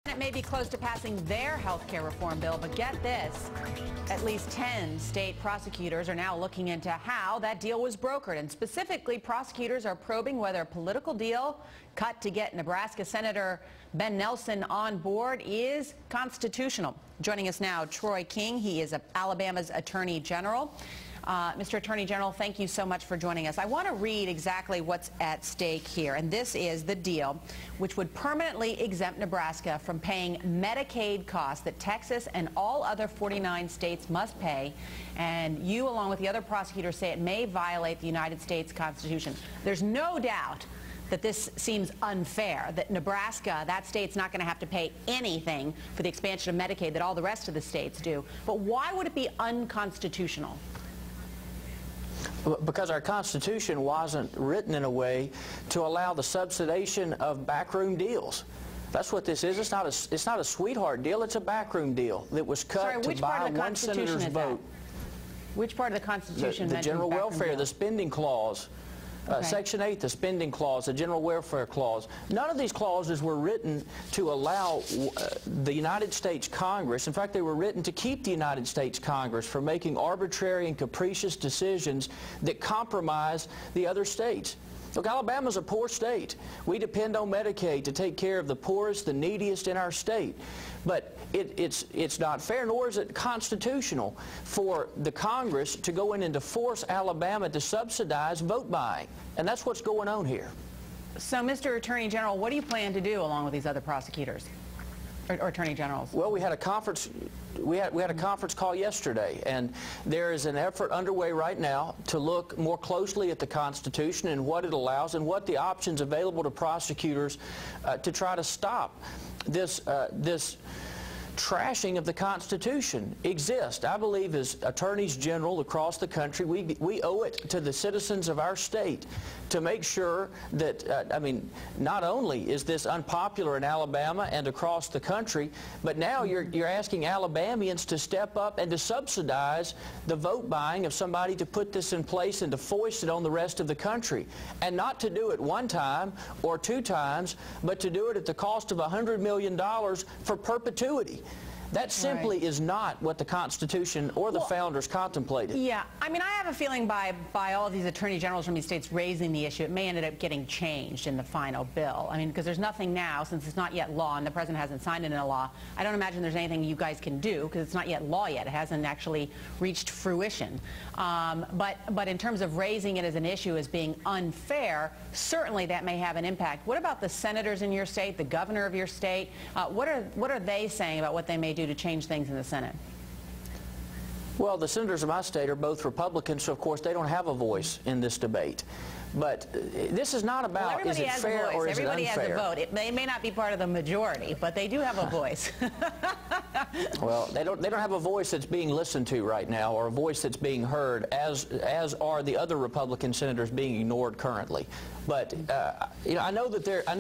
It may be close to passing their health care reform bill, but get this. At least 10 state prosecutors are now looking into how that deal was brokered. And specifically, prosecutors are probing whether a political deal cut to get Nebraska Senator Ben Nelson on board is constitutional. Joining us now, Troy King. He is Alabama's Attorney General. Mr. Attorney General, thank you so much for joining us. I want to read exactly what's at stake here, and this is the deal which would permanently exempt Nebraska from paying Medicaid costs that Texas and all other 49 states must pay, and you, along with the other prosecutors, say it may violate the United States Constitution. There's no doubt that this seems unfair, that Nebraska, that state's not going to have to pay anything for the expansion of Medicaid that all the rest of the states do. But why would it be unconstitutional? Because our Constitution wasn't written in a way to allow the subsidization of backroom deals. That's what this is. It's not a sweetheart deal. It's a backroom deal that was cut to buy one senator's vote. Which part of the Constitution? The general welfare, the spending clause. Section 8, the spending clause, the general welfare clause. None of these clauses were written to allow the United States Congress. In fact, they were written to keep the United States Congress from making arbitrary and capricious decisions that compromise the other states. Look, Alabama's a poor state. We depend on Medicaid to take care of the poorest, the neediest in our state. But it's not fair, nor is it constitutional for the Congress to go in and to force Alabama to subsidize vote buying. And that's what's going on here. So, Mr. Attorney General, what do you plan to do along with these other prosecutors or attorney generals? Well, we had a conference. We had a conference call yesterday, and there is an effort underway right now to look more closely at the Constitution and what it allows and what the options available to prosecutors to try to stop this trashing of the Constitution exist. I believe as attorneys general across the country, we owe it to the citizens of our state to make sure that, I mean, not only is this unpopular in Alabama and across the country, but now you're asking Alabamians to step up and to subsidize the vote buying of somebody to put this in place and to foist it on the rest of the country. And not to do it one time or two times, but to do it at the cost of $100 million for perpetuity. That simply is not what the Constitution or the founders contemplated. Yeah, I mean, I have a feeling by all of these attorney generals from these states raising the issue, it may end up getting changed in the final bill. I mean, because there's nothing now, since it's not yet law and the president hasn't signed it into law, I don't imagine there's anything you guys can do because it's not yet law yet. It hasn't actually reached fruition. But in terms of raising it as an issue as being unfair, certainly that may have an impact. What about the senators in your state, the governor of your state? What are they saying about what they may do to change things in the Senate? Well, the senators of my state are both Republicans, so of course they don't have a voice in this debate. But this is not about is it fair or is it unfair. Everybody has a vote. They may not be part of the majority, but they do have a voice. Well, they don't have a voice that's being listened to right now, or a voice that's being heard, as are the other Republican senators being ignored currently. But you know, I know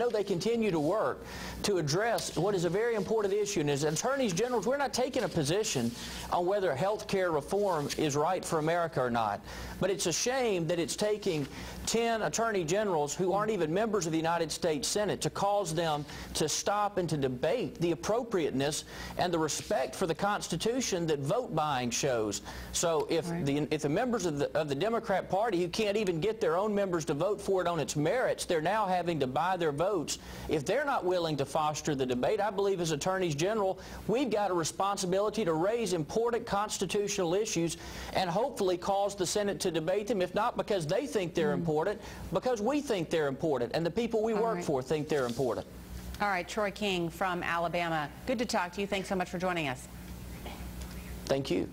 they continue to work to address what is a very important issue. And as attorneys generals, we're not taking a position on whether health care reform is right for America or not. But it's a shame that it's taking 10 attorney generals who aren't even members of the United States Senate to cause them to stop and to debate the appropriateness and the respect for the Constitution that vote buying shows. So if the members of the Democrat Party, who can't even get their own members to vote for it on its merits, they're now having to buy their votes. If they're not willing to foster the debate, I believe as attorneys general, we've got a responsibility to raise important constitutional issues and hopefully cause the Senate to debate them, if not because they think they're important, because we think they're important and the people we work for think they're important. All right, Troy King from Alabama. Good to talk to you. Thanks so much for joining us. Thank you.